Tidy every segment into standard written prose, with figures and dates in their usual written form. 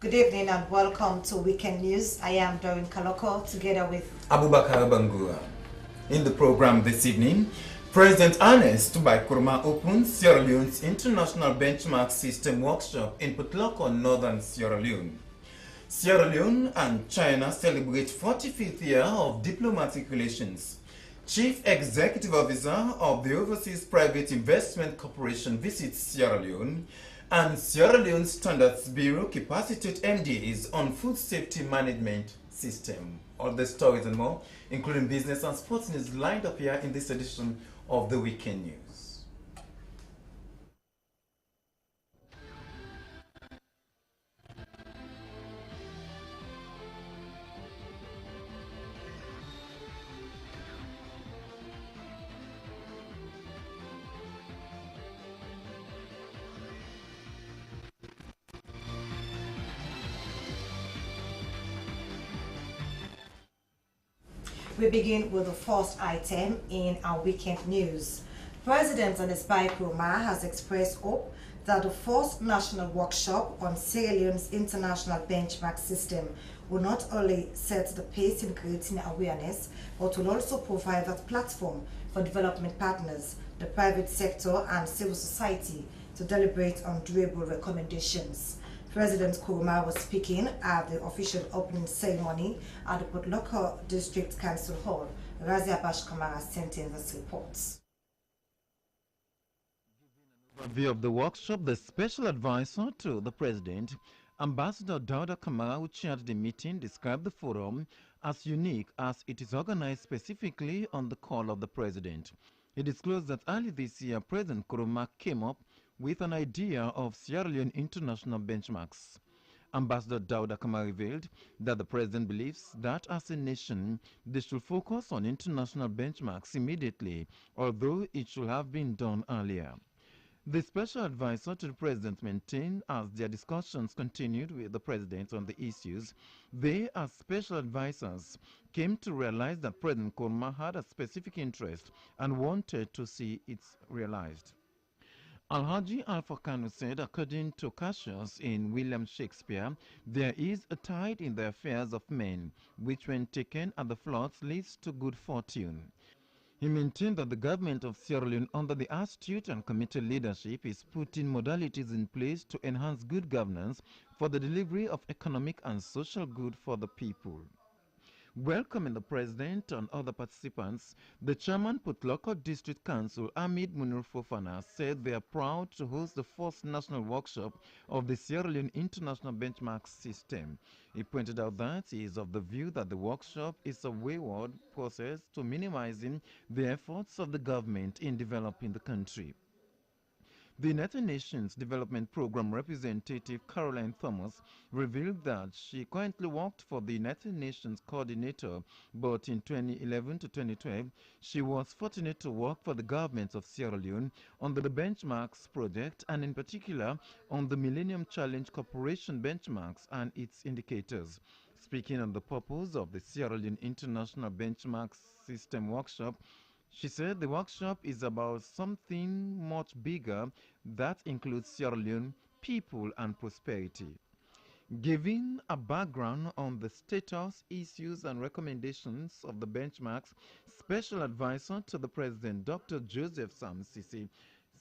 Good evening and welcome to Weekend News. I am Doreen Kalokoh together with Bakar Bangura. In the program this evening, President Ernest Kurma opens Sierra Leone's International Benchmark System Workshop in Kalokoh, Northern Sierra Leone. Sierra Leone and China celebrate 45th year of diplomatic relations. Chief Executive Officer of the Overseas Private Investment Corporation visits Sierra Leone, and Sierra Leone Standards Bureau capacitated MDAs on food safety management system. All the stories and more, including business and sports news, lined up here in this edition of the Weekend News. We begin with the first item in our weekend news. President Ernest Kurma has expressed hope that the first national workshop on Sierra Leone's international benchmark system will not only set the pace in creating awareness, but will also provide that platform for development partners, the private sector and civil society to deliberate on doable recommendations. President Kurma was speaking at the official opening ceremony at the Kalokoh District Council Hall. Razia Bash Kamara sent in this report. Overview of the workshop, the special advisor to the president, Ambassador Dauda Kamara, who chaired the meeting, described the forum as unique as it is organized specifically on the call of the president. He disclosed that early this year, President Kurma came up with an idea of Sierra Leone international benchmarks. Ambassador Dauda Kamara revealed that the president believes that as a nation, they should focus on international benchmarks immediately, although it should have been done earlier. The special advisor to the president maintained as their discussions continued with the president on the issues, they as special advisors came to realize that President Kurma had a specific interest and wanted to see it realized. Alhaji Alpha Kanu said, according to Cassius in William Shakespeare, there is a tide in the affairs of men, which when taken at the floods leads to good fortune. He maintained that the government of Sierra Leone, under the astute and committed leadership, is putting modalities in place to enhance good governance for the delivery of economic and social good for the people. Welcoming the president and other participants, the chairman Kalokoh District Council, Hamid Munir Fofana, said they are proud to host the first national workshop of the Sierra Leone International Benchmark System. He pointed out that he is of the view that the workshop is a wayward process to minimizing the efforts of the government in developing the country. The United Nations Development Program representative Caroline Thomas revealed that she currently worked for the United Nations coordinator, but in 2011 to 2012, she was fortunate to work for the government of Sierra Leone under the Benchmarks project and in particular on the Millennium Challenge Corporation benchmarks and its indicators. Speaking on the purpose of the Sierra Leone International Benchmark System Workshop, she said the workshop is about something much bigger that includes Sierra Leone, people and prosperity. Giving a background on the status, issues and recommendations of the benchmarks, Special Advisor to the President Dr. Joseph Sam Sisi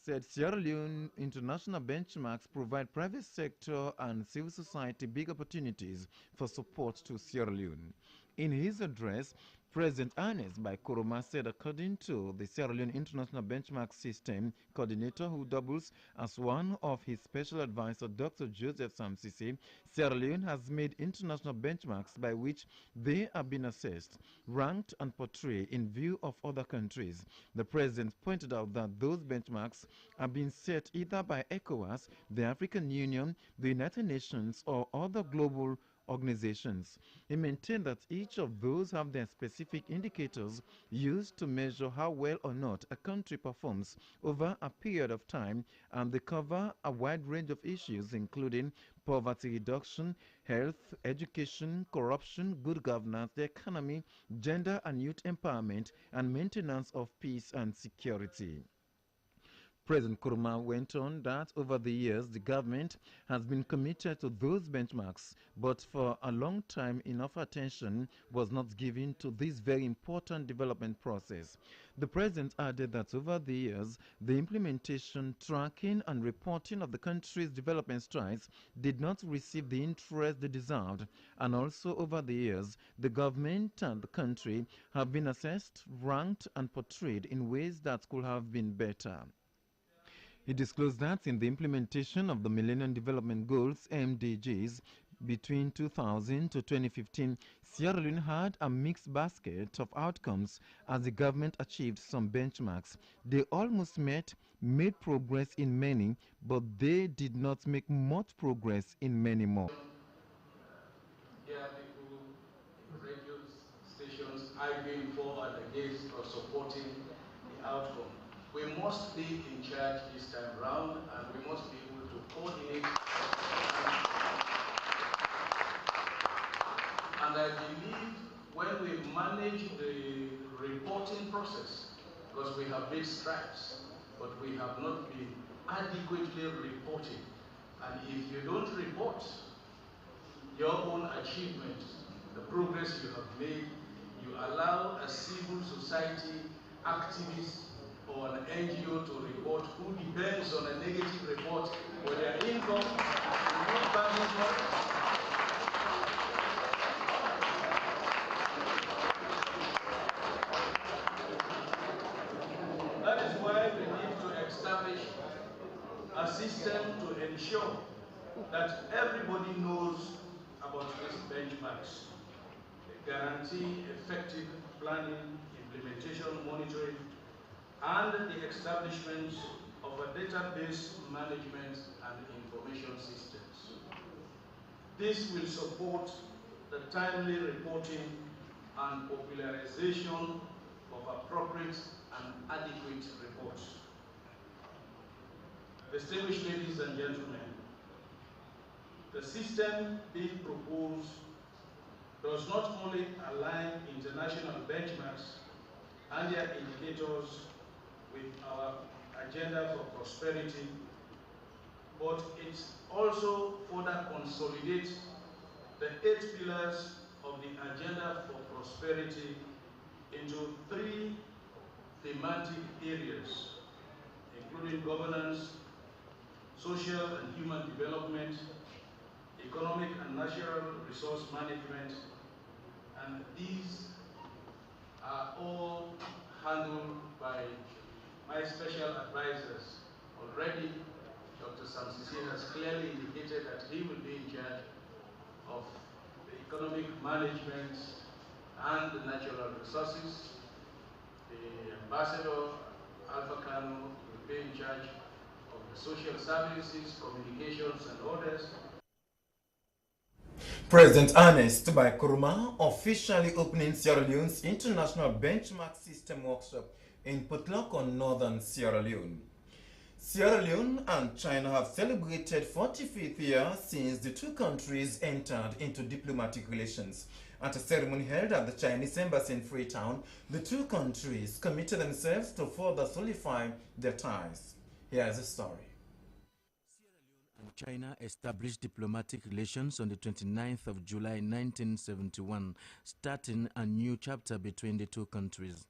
said Sierra Leone international benchmarks provide private sector and civil society big opportunities for support to Sierra Leone. In his address, President Ernest Kurma said according to the Sierra Leone International Benchmark System coordinator who doubles as one of his special advisor, Dr. Joseph Samsisi, Sierra Leone has made international benchmarks by which they have been assessed, ranked and portrayed in view of other countries. The president pointed out that those benchmarks are being set either by ECOWAS, the African Union, the United Nations or other global organizations. He maintained that each of those have their specific indicators used to measure how well or not a country performs over a period of time, and they cover a wide range of issues including poverty reduction, health, education, corruption, good governance, the economy, gender and youth empowerment, and maintenance of peace and security. President Kuruma went on that over the years the government has been committed to those benchmarks, but for a long time enough attention was not given to this very important development process. The president added that over the years the implementation, tracking and reporting of the country's development strides did not receive the interest they deserved, and also over the years the government and the country have been assessed, ranked and portrayed in ways that could have been better. He disclosed that in the implementation of the Millennium Development Goals (MDGs) between 2000 to 2015, Sierra Leone had a mixed basket of outcomes as the government achieved some benchmarks. They almost met, made progress in many, but they did not make much progress in many more. Hear people in radio stations arguing for and against or supporting the outcome. We must be in charge this time round, and we must be able to coordinate. And I believe when we manage the reporting process, because we have made strides, but we have not been adequately reporting. And if you don't report your own achievements, the progress you have made, you allow a civil society activist or an NGO to report who depends on a negative report for their income, not banking for it. That is why we need to establish a system to ensure that everybody knows about these benchmarks. They guarantee effective planning, implementation, monitoring, and the establishment of a database management and information systems. This will support the timely reporting and popularization of appropriate and adequate reports. Distinguished ladies and gentlemen, the system being proposed does not only align international benchmarks and their indicators with our agenda for prosperity, but it also further consolidates the 8 pillars of the agenda for prosperity into 3 thematic areas, including governance, social and human development, economic and natural resource management, and these are all handled by my special advisors. Already, Dr. Samsisi has clearly indicated that he will be in charge of the economic management and the natural resources. The ambassador, Alpha Kano, will be in charge of the social services, communications, and others. President Ernest Kuruma officially opening Sierra Leone's International Benchmark System Workshop in Kalokoh, northern Sierra Leone. Sierra Leone and China have celebrated 45th year since the two countries entered into diplomatic relations. At a ceremony held at the Chinese Embassy in Freetown, the two countries committed themselves to further solidify their ties. Here's the story. China established diplomatic relations on the 29th of July 1971, starting a new chapter between the two countries.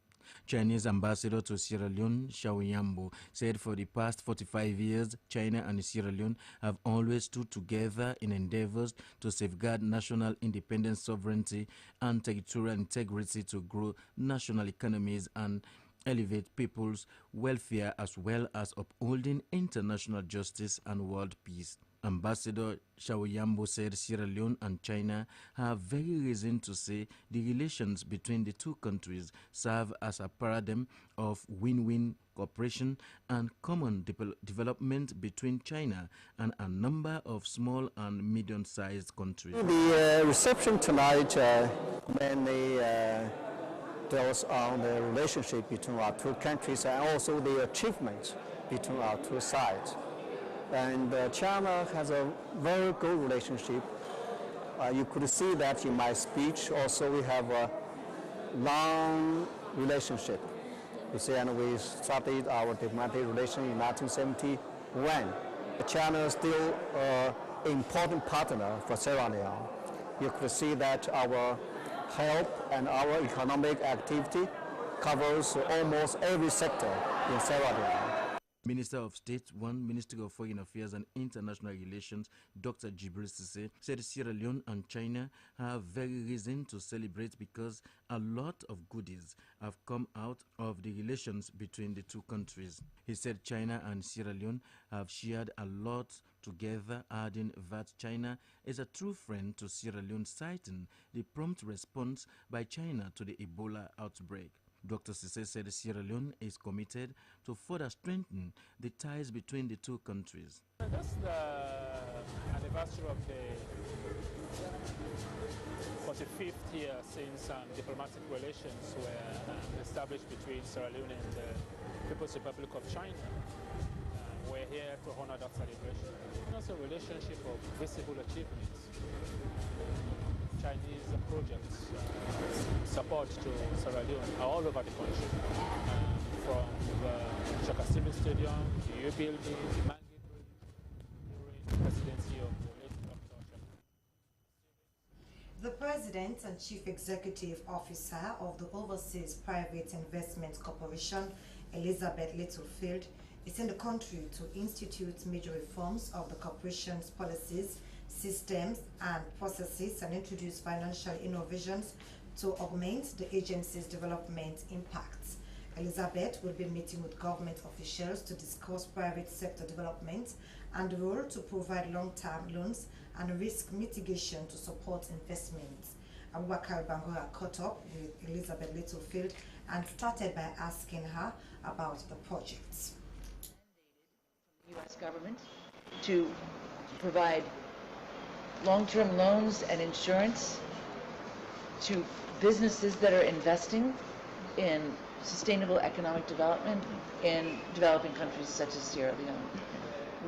Chinese ambassador to Sierra Leone, Xiao Yambo, said for the past 45 years, China and Sierra Leone have always stood together in endeavors to safeguard national independence, sovereignty, and territorial integrity to grow national economies and elevate people's welfare, as well as upholding international justice and world peace. Ambassador Xiao Yambo said Sierra Leone and China have very reason to say the relations between the two countries serve as a paradigm of win-win cooperation and common development between China and a number of small and medium-sized countries. The reception tonight mainly deals on the relationship between our two countries and also the achievements between our two sides. And China has a very good relationship. You could see that in my speech. Also, we have a long relationship. You see, and we started our diplomatic relations in 1970 when China is still an important partner for Sierra Leone. You could see that our help and our economic activity covers almost every sector in Sierra Leone. Minister of State, Minister of Foreign Affairs and International Relations, Dr. Jibril Cissé, said Sierra Leone and China have very reason to celebrate because a lot of goodies have come out of the relations between the two countries. He said China and Sierra Leone have shared a lot together, adding that China is a true friend to Sierra Leone, citing the prompt response by China to the Ebola outbreak. Dr. Cissé said Sierra Leone is committed to further strengthen the ties between the two countries. That's the anniversary of the 45th year since diplomatic relations were established between Sierra Leone and the People's Republic of China. We're here to honor that celebration. It's a relationship of visible achievements. Chinese projects, support to Sierra Leone are all over the country, from the Chakasiri Stadium, the U building, the Mangi Bridge, during the presidency of the late Dr. The President and Chief Executive Officer of the Overseas Private Investment Corporation, Elizabeth Littlefield, is in the country to institute major reforms of the corporation's policies, systems and processes and introduce financial innovations to augment the agency's development impacts. Elizabeth will be meeting with government officials to discuss private sector development and the role to provide long-term loans and risk mitigation to support investments. Bakar Bangura caught up with Elizabeth Littlefield and started by asking her about the projects. U.S. government to provide long-term loans and insurance to businesses that are investing in sustainable economic development in developing countries such as Sierra Leone.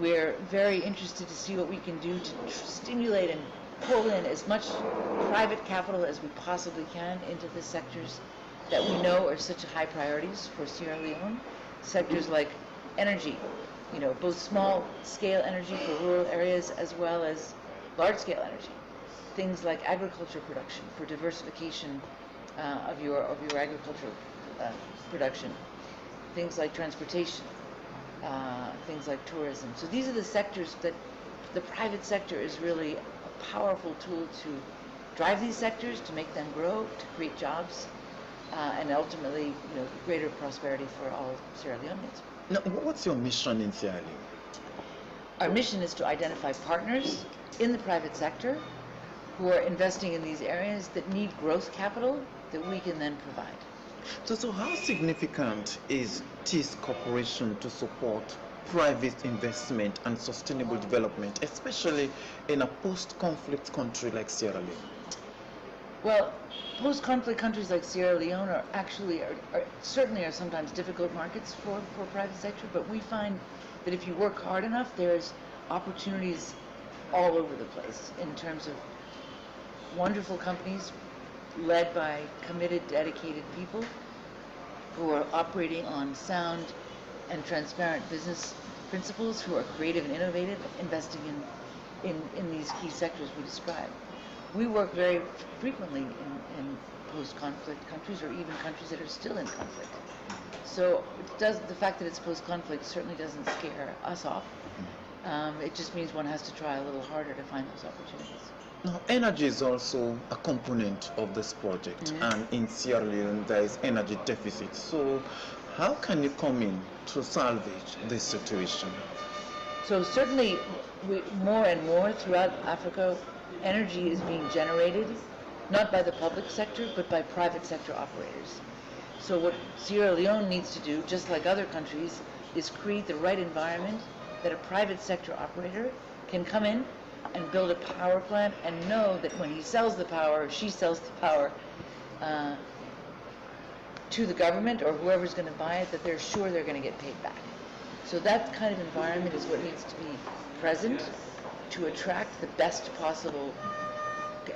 We're very interested to see what we can do to stimulate and pull in as much private capital as we possibly can into the sectors that we know are such high priorities for Sierra Leone. Sectors like energy, both small-scale energy for rural areas as well as large-scale energy. Things like agriculture production for diversification of your agricultural production. Things like transportation, things like tourism. So these are the sectors that the private sector is really a powerful tool to drive these sectors, to make them grow, to create jobs, and ultimately, greater prosperity for all Sierra Leoneans. Now, what's your mission in Sierra Leone? Our mission is to identify partners in the private sector who are investing in these areas that need growth capital that we can then provide. So how significant is this corporation to support private investment and sustainable development, especially in a post-conflict country like Sierra Leone? Well, post-conflict countries like Sierra Leone are certainly sometimes difficult markets for private sector, but we find that if you work hard enough, there's opportunities all over the place in terms of wonderful companies led by committed, dedicated people who are operating on sound and transparent business principles, who are creative and innovative, investing in these key sectors we described. We work very frequently in post-conflict countries, or even countries that are still in conflict. So the fact that it's post-conflict certainly doesn't scare us off. It just means one has to try a little harder to find those opportunities. Now, energy is also a component of this project, and in Sierra Leone there is energy deficit. So how can you come in to salvage this situation? So certainly, more and more throughout Africa, energy is being generated, not by the public sector, but by private sector operators. So what Sierra Leone needs to do, just like other countries, is create the right environment that a private sector operator can come in and build a power plant and know that when he sells the power, or she sells the power to the government or whoever's going to buy it, that they're sure they're going to get paid back. So that kind of environment is what needs to be present to attract the best possible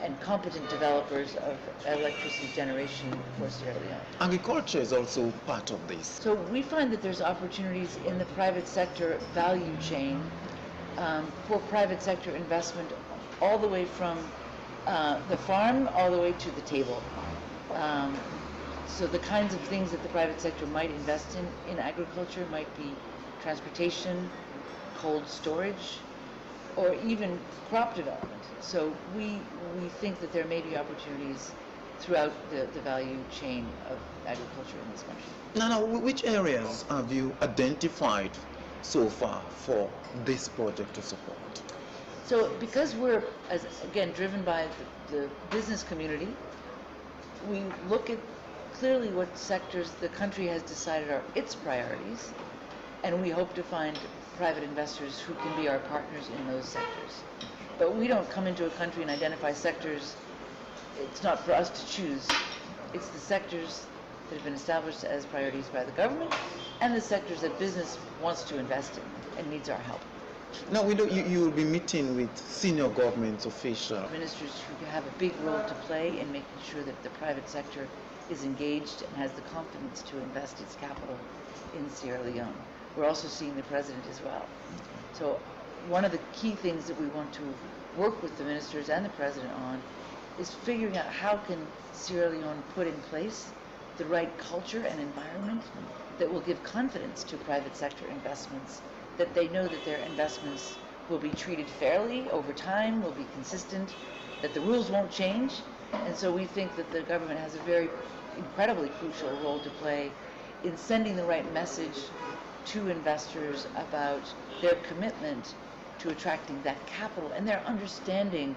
and competent developers of electricity generation for Sierra Leone. Agriculture is also part of this. So we find that there's opportunities in the private sector value chain for private sector investment all the way from the farm all the way to the table. So the kinds of things that the private sector might invest in agriculture might be transportation, cold storage, or even crop development. So we think that there may be opportunities throughout the value chain of agriculture in this country. Now, which areas have you identified so far for this project to support? So because we're, again, driven by the business community, we look at clearly what sectors the country has decided are its priorities, and we hope to find private investors who can be our partners in those sectors. But we don't come into a country and identify sectors. It's not for us to choose. It's the sectors that have been established as priorities by the government and the sectors that business wants to invest in and needs our help. Now, we know you will be meeting with senior government officials. Ministers who have a big role to play in making sure that the private sector is engaged and has the confidence to invest its capital in Sierra Leone. We're also seeing the president as well. So one of the key things that we want to work with the ministers and the president on is figuring out how can Sierra Leone put in place the right culture and environment that will give confidence to private sector investments, that they know that their investments will be treated fairly over time, will be consistent, that the rules won't change. And so we think that the government has a very incredibly crucial role to play in sending the right message to investors about their commitment to attracting that capital and their understanding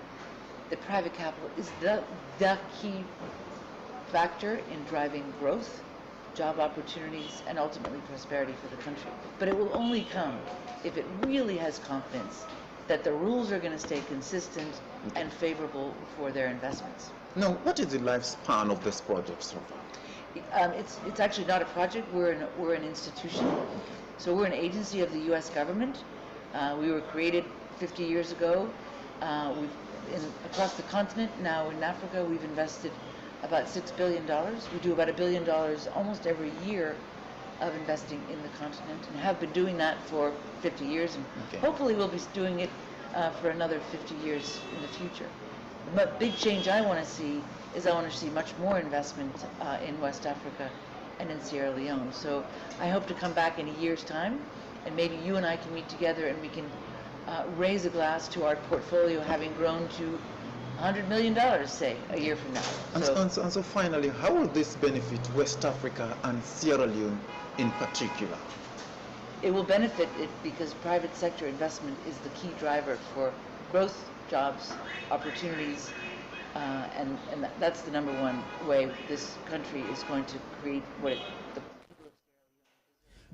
that private capital is the key factor in driving growth, job opportunities, and ultimately prosperity for the country. But it will only come if it really has confidence that the rules are going to stay consistent and favorable for their investments. Now, what is the lifespan of this project so far? It's actually not a project. We're an institution. So we're an agency of the U.S. government. We were created 50 years ago. Across the continent, now in Africa, we've invested about $6 billion. We do about $1 billion almost every year of investing in the continent, and have been doing that for 50 years, and hopefully we'll be doing it for another 50 years in the future. But big change I want to see is I want to see much more investment in West Africa and in Sierra Leone. So I hope to come back in a year's time, and maybe you and I can meet together and we can raise a glass to our portfolio having grown to $100 million, say, a year from now. And so finally, how will this benefit West Africa and Sierra Leone in particular? It will benefit it because private sector investment is the key driver for growth, jobs, opportunities, and that's the number one way this country is going to create what it...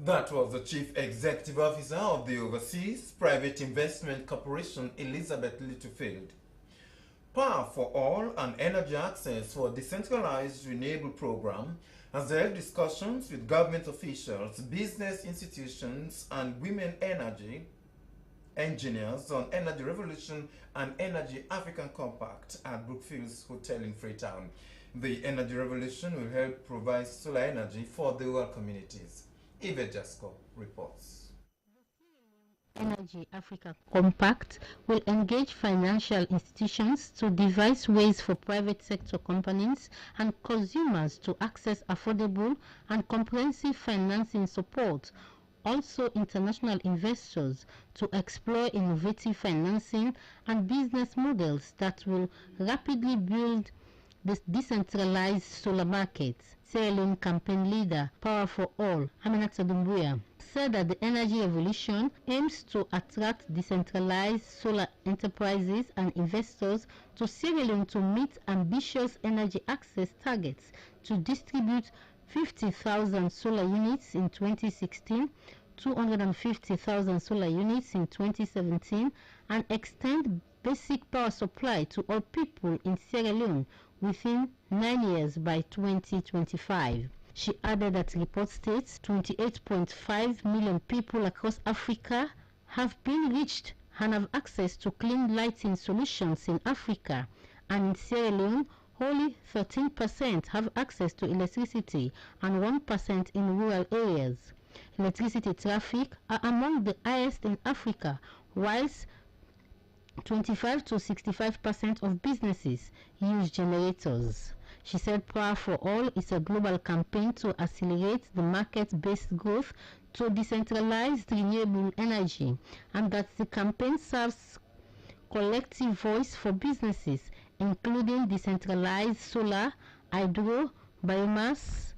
That was the Chief Executive Officer of the Overseas Private Investment Corporation, Elizabeth Littlefield. Power for All and Energy Access for a Decentralized Renewable Program has held discussions with government officials, business institutions, and women energy engineers on Energy Revolution and Energy African Compact at Brookfields Hotel in Freetown. The Energy Revolution will help provide solar energy for the rural communities. Eva Jasco reports. Energy Africa Compact will engage financial institutions to devise ways for private sector companies and consumers to access affordable and comprehensive financing support. Also, international investors to explore innovative financing and business models that will rapidly build the decentralized solar markets. Sierra Leone campaign leader, Power for All, Aminata Doumbouya, said that the Energy Revolution aims to attract decentralized solar enterprises and investors to Sierra Leone to meet ambitious energy access targets to distribute 50,000 solar units in 2016, 250,000 solar units in 2017, and extend basic power supply to all people in Sierra Leone within 9 years by 2025. She added that report states 28.5 million people across Africa have been reached and have access to clean lighting solutions in Africa, and in Sierra Leone, only 13% have access to electricity and 1% in rural areas. Electricity traffic are among the highest in Africa, whilst 25 to 65% of businesses use generators. She said Power for All is a global campaign to accelerate the market-based growth to decentralized renewable energy, and that the campaign serves collective voice for businesses, including decentralized solar, hydro, biomass,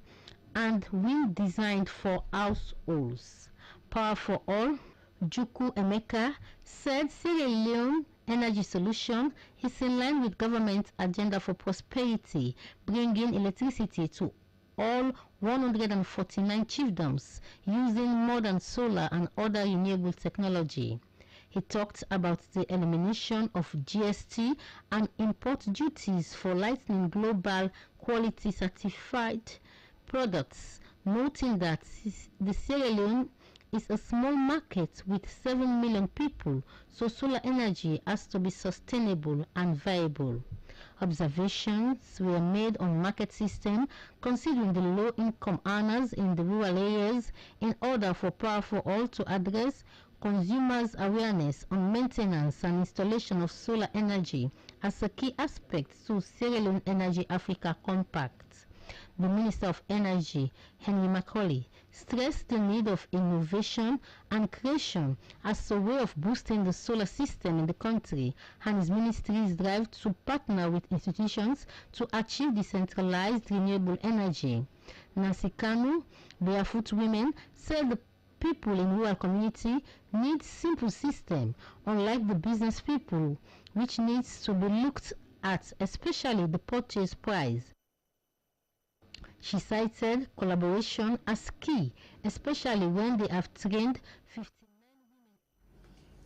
and wind designed for households. Power for All, Juku Emeka, said Sierra Leone energy solution is in line with government's agenda for prosperity, bringing electricity to all 149 chiefdoms using modern solar and other renewable technology. He talked about the elimination of GST and import duties for licensing global quality certified products, noting that the Sierra Leone is a small market with 7 million people, so solar energy has to be sustainable and viable. Observations were made on market system considering the low-income earners in the rural areas in order for Power for All to address consumers' awareness on maintenance and installation of solar energy as a key aspect to Sierra Leone Energy Africa Compact. The Minister of Energy, Henry Macaulay, stressed the need of innovation and creation as a way of boosting the solar system in the country, and his ministry's drive to partner with institutions to achieve decentralized renewable energy. Nancy Kanu, Barefoot Women, said the people in rural community need simple system, unlike the business people, which needs to be looked at, especially the purchase price. She cited collaboration as key, especially when they have trained 59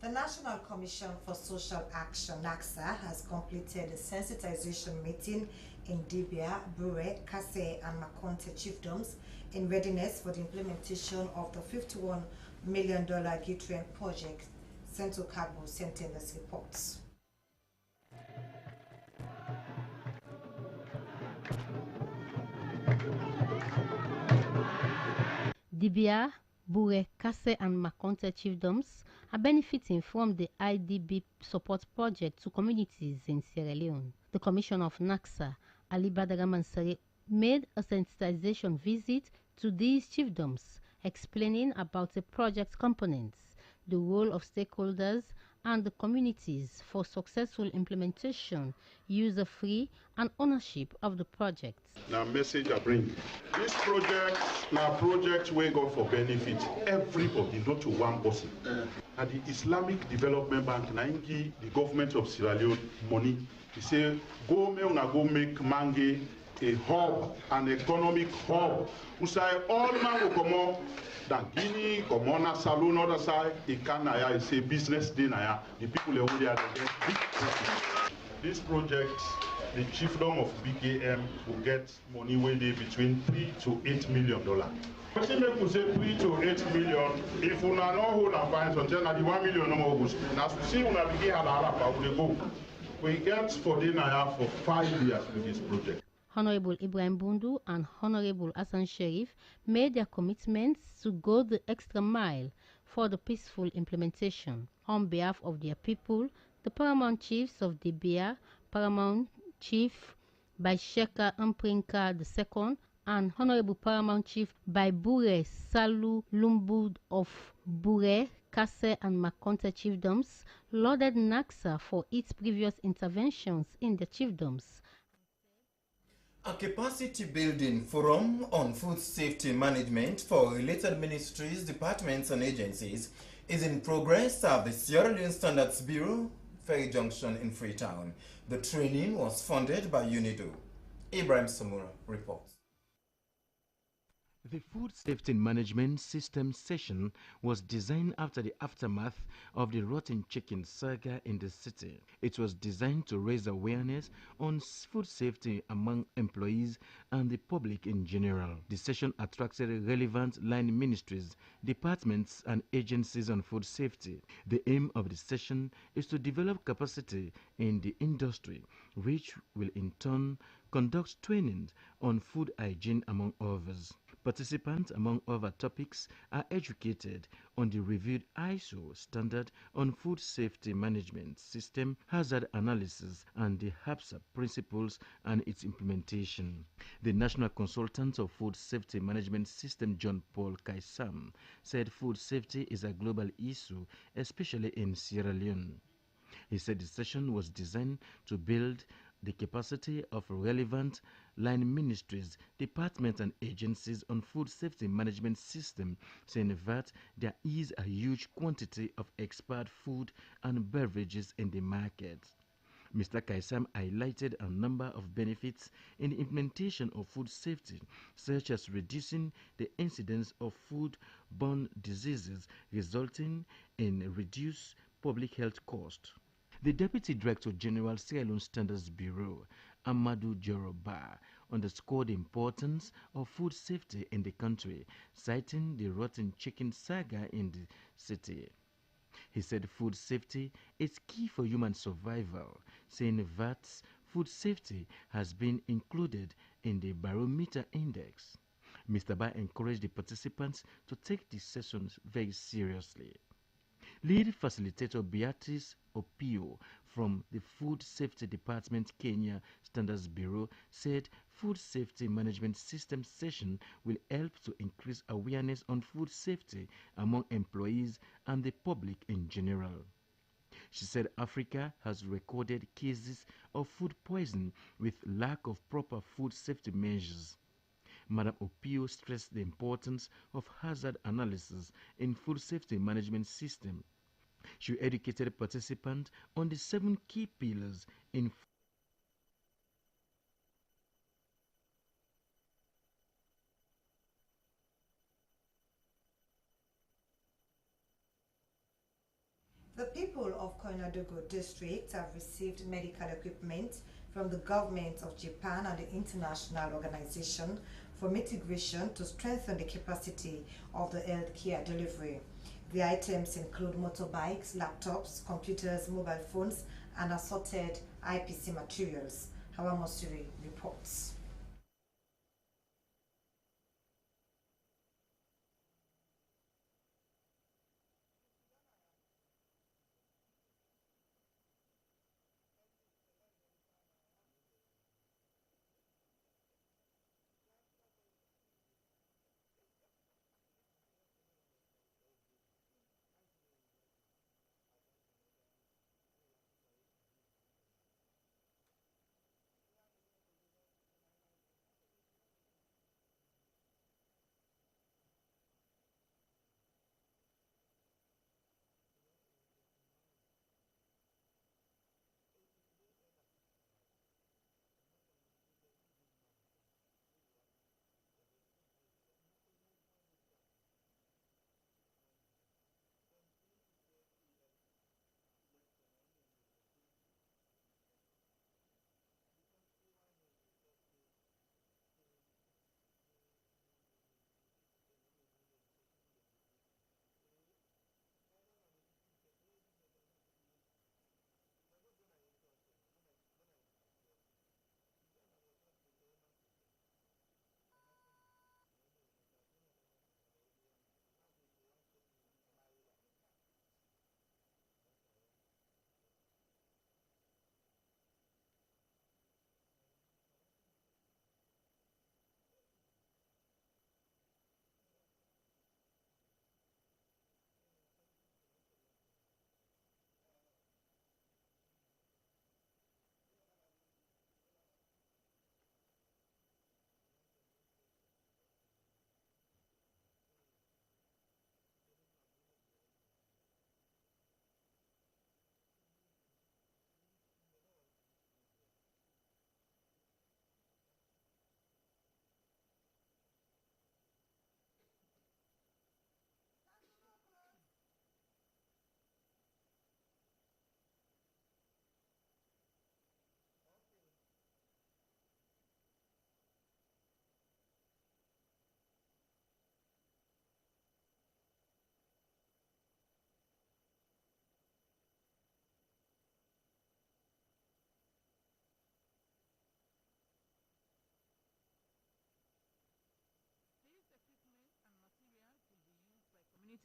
women. The National Commission for Social Action, NACSA, has completed a sensitization meeting in Dibia, Bure, Kase, and Makonte chiefdoms in readiness for the implementation of the $51 million Gitrain project. Central Cabo sent in this report. Dibia, Bure, Kase, and Makonte chiefdoms are benefiting from the IDB support project to communities in Sierra Leone. The Commissioner of NACSA, Ali Badara Mansari, made a sensitization visit to these chiefdoms, explaining about the project components, the role of stakeholders and the communities for successful implementation, user-free and ownership of the project. Now, message I bring. This project, now project we go for benefit everybody, not to one person. At the Islamic Development Bank, the government of Sierra Leone money. He say, go make Mange a hub, an economic hub. We say all man will come on. That Guinea, come on a saloon other side, it can it's a business day now. The people are already at the big profit. This project, the chiefdom of BKM will get money waiting between $3 to $8 million. But if we say 3 to 8 million, if we are not hold and find something, the 1 million no more will spend. As we see, we are beginning to go. We get for dinner for 5 years with this project. Honorable Ibrahim Bundu and Honorable Hassan Sherif made their commitments to go the extra mile for the peaceful implementation. On behalf of their people, the Paramount Chiefs of Dibia, Paramount Chief Baisheka Mprinka II, and Honorable Paramount Chief Baibure Salu Lumbud of Bure, Kase, and Makonte chiefdoms lauded NACSA for its previous interventions in the chiefdoms. A capacity building forum on food safety management for related ministries, departments and agencies is in progress at the Sierra Leone Standards Bureau, Ferry Junction in Freetown. The training was funded by UNIDO. Ibrahim Samura reports. The Food Safety Management System session was designed after the aftermath of the rotten chicken saga in the city. It was designed to raise awareness on food safety among employees and the public in general. The session attracted relevant line ministries, departments, and agencies on food safety. The aim of the session is to develop capacity in the industry, which will in turn conduct trainings on food hygiene among others. Participants, among other topics, are educated on the reviewed ISO standard on food safety management system, hazard analysis, and the HAPSA principles and its implementation. The National Consultant of Food Safety Management System, John Paul Kaisam, said food safety is a global issue, especially in Sierra Leone. He said the session was designed to build the capacity of relevant line ministries, departments, and agencies on food safety management system, saying that there is a huge quantity of expired food and beverages in the market. Mr. Kaisam highlighted a number of benefits in the implementation of food safety, such as reducing the incidence of food-borne diseases, resulting in reduced public health costs. The Deputy Director General Sierra Leone Standards Bureau, Amadou Joroba, underscored the importance of food safety in the country, citing the rotten chicken saga in the city. He said food safety is key for human survival, saying that food safety has been included in the Barometer Index. Mr. Ba encouraged the participants to take the sessions very seriously. Lead facilitator Beatrice Opio from the Food Safety Department Kenya Standards Bureau said food safety management system session will help to increase awareness on food safety among employees and the public in general. She said Africa has recorded cases of food poisoning with lack of proper food safety measures. Madam Opio stressed the importance of hazard analysis in food safety management system. She educated participants on the 7 key pillars in The people of Koinadogo district have received medical equipment from the government of Japan and the International Organization for Mitigation to strengthen the capacity of the healthcare delivery. The items include motorbikes, laptops, computers, mobile phones, and assorted IPC materials. Hawa Mosuri reports.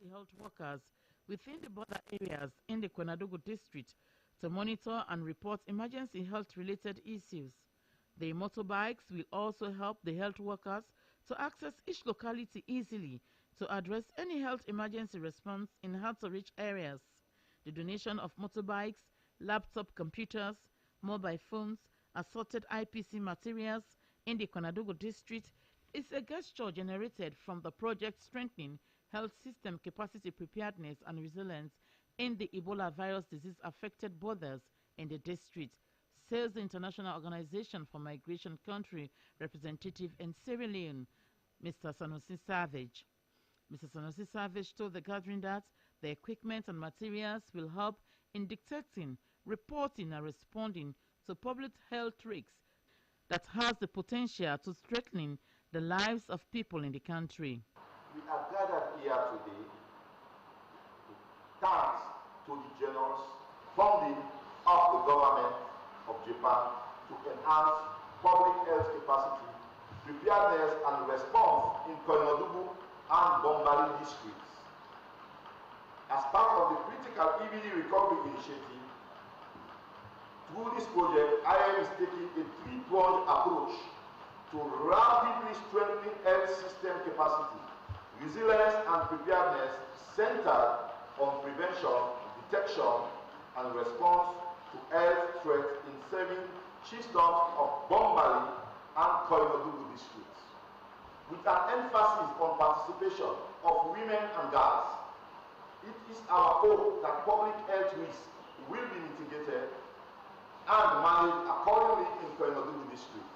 emergency health workers within the border areas in the Kwenadugu district to monitor and report emergency health-related issues. The motorbikes will also help the health workers to access each locality easily to address any health emergency response in hard-to-reach areas. The donation of motorbikes, laptop computers, mobile phones, assorted IPC materials in the Kwenadugu district is a gesture generated from the project strengthening health system capacity preparedness and resilience in the Ebola virus disease affected borders in the district, says the International Organization for Migration Country Representative in Sierra Leone, Mr. Sanusi Savage. Mr. Sanusi Savage told the gathering that the equipment and materials will help in detecting, reporting and responding to public health risks that has the potential to strengthen the lives of people in the country. We are gathered here today thanks to the generous funding of the government of Japan to enhance public health capacity, preparedness and response in Kwenadugu and Bombali districts. As part of the critical EBD recovery initiative, through this project, IM is taking a three-pronged approach to rapidly strengthening health system capacity, resilience and preparedness centered on prevention, detection and response to health threats in 7 chiefdoms of Bombali and Kwenadugu districts. With an emphasis on participation of women and girls, it is our hope that public health risks will be mitigated and managed accordingly in Kwenadugu district.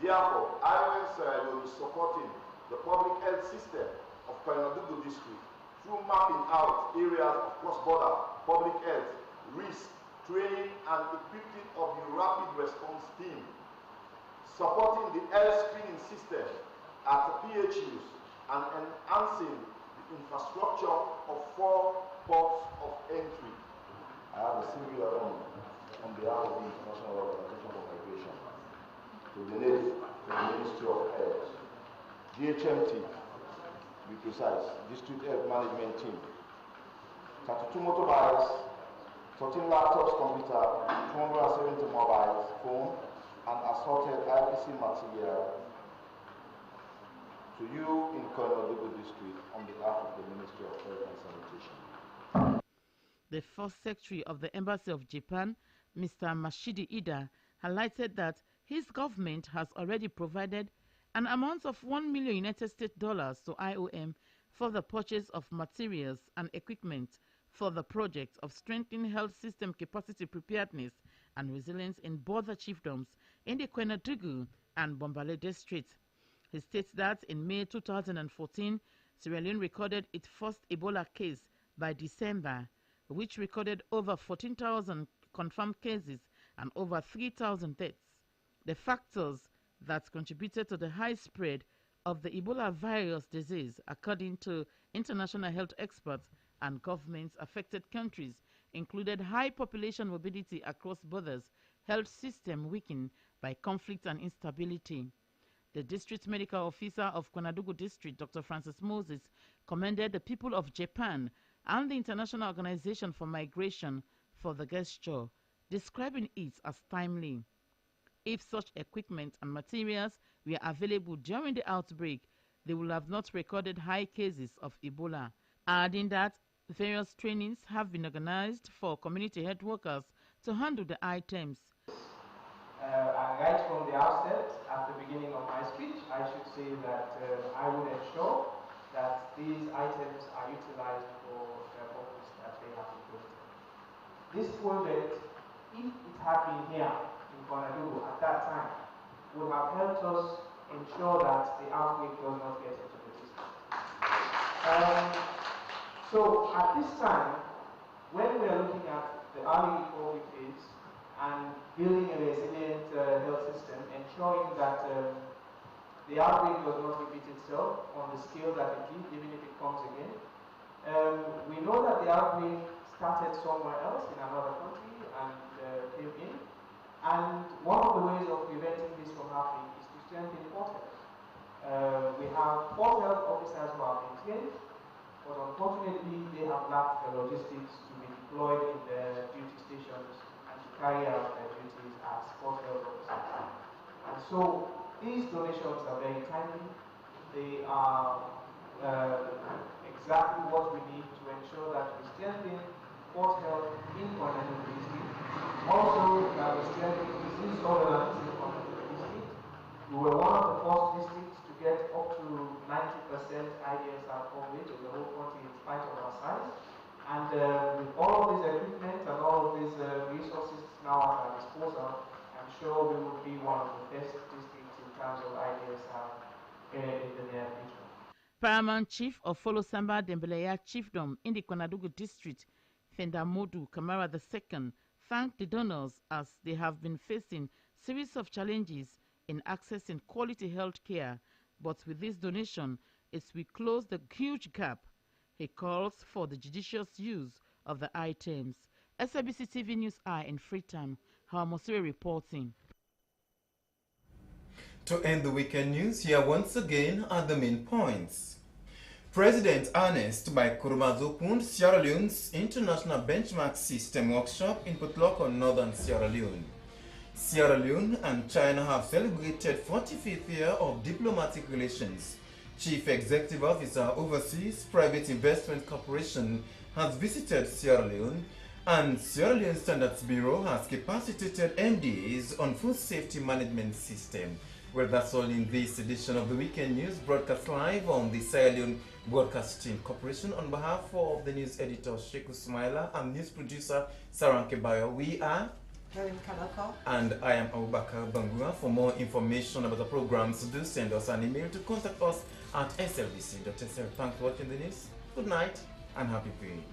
Therefore, IOS will be supporting the public health system of Kwenadugu district through mapping out areas of cross-border public health risk training and equipping of the rapid response team, supporting the health screening system at PHUs and enhancing the infrastructure of 4 ports of entry. I have a singular honor on behalf of the International Organization for Migration to donate to the Ministry of Health, DHMT, to be precise, District Health Management Team, 32 motorbikes, 13 laptops, computer, 270 mobiles, phone, and assorted IPC material to you in Kwenadugu district on behalf of the Ministry of Health and Sanitation. The first secretary of the Embassy of Japan, Mr. Mashidi Ida, highlighted that his government has already provided an amount of $1 million United States dollars to IOM for the purchase of materials and equipment for the project of strengthening health system capacity preparedness and resilience in border chiefdoms in the Kwenadugu and Bombale districts. He states that in May 2014, Sierra Leone recorded its first Ebola case by December, which recorded over 14,000 confirmed cases and over 3,000 deaths. The factors that contributed to the high spread of the Ebola virus disease, according to international health experts and governments affected countries, included high population mobility across borders, health system weakened by conflict and instability. The district medical officer of Kwenadugu district, Dr. Francis Moses, commended the people of Japan and the International Organization for Migration for the gesture, describing it as timely. If such equipment and materials were available during the outbreak, they would have not recorded high cases of Ebola, adding that various trainings have been organized for community health workers to handle the items. And right from the outset, at the beginning of my speech, I should say that I would ensure that these items are utilized for the purpose that they have been created. This project, if it had been here in Kwenadugu at that time, would have helped us ensure that the outbreak does not get into the district. So at this time, when we are looking at the early recovery phase and building a resilient health system, ensuring that the outbreak does not repeat itself on the scale that it did, even if it comes again. We know that the outbreak started somewhere else in another country and came in. And one of the ways of preventing this from happening is to strengthen port health. We have port health officers who have been trained but unfortunately they have lacked the logistics to be deployed in their duty stations and to carry out their duties as sport health officers. And so these donations are very timely. They are exactly what we need to ensure that we strengthen sport health in Kwanangu district. Also, that we strengthen disease surveillance in Kwanangu district. We were one of the first districts to get up to 90% IDSR coverage of the whole country in spite of our size. And with all of this equipment and all of these resources now at our disposal, I'm sure we will be one of the best districts in terms of IDSR in the near future. Paramount Chief of Folosamba Dembeleya Chiefdom in the Kwanadugu district, Fendamodu Kamara II, thanked the donors as they have been facing series of challenges in accessing quality health care, but with this donation, it will close the huge gap. He calls for the judicious use of the items. SABC TV News Eye in Freetown, Hawamosiri reporting. To end the weekend news, here once again are the main points. President Ernest by Kurumaz opened Sierra Leone's International Benchmark System Workshop in Kalokoh, Northern Sierra Leone. Sierra Leone and China have celebrated 45th year of diplomatic relations. Chief Executive Officer Overseas Private Investment Corporation has visited Sierra Leone, and Sierra Leone Standards Bureau has capacitated MDAs on food safety management system. Well, that's all in this edition of the Weekend News, broadcast live on the Sierra Leone Broadcasting Corporation. On behalf of the news editor Sheikh Usmaila and news producer Saranke Bayo, we are Doreen Kalokoh. And I am Bakar Bangura. For more information about the programs, do send us an email to contact us at slbc.sl. Thanks for watching the news. Good night and happy viewing.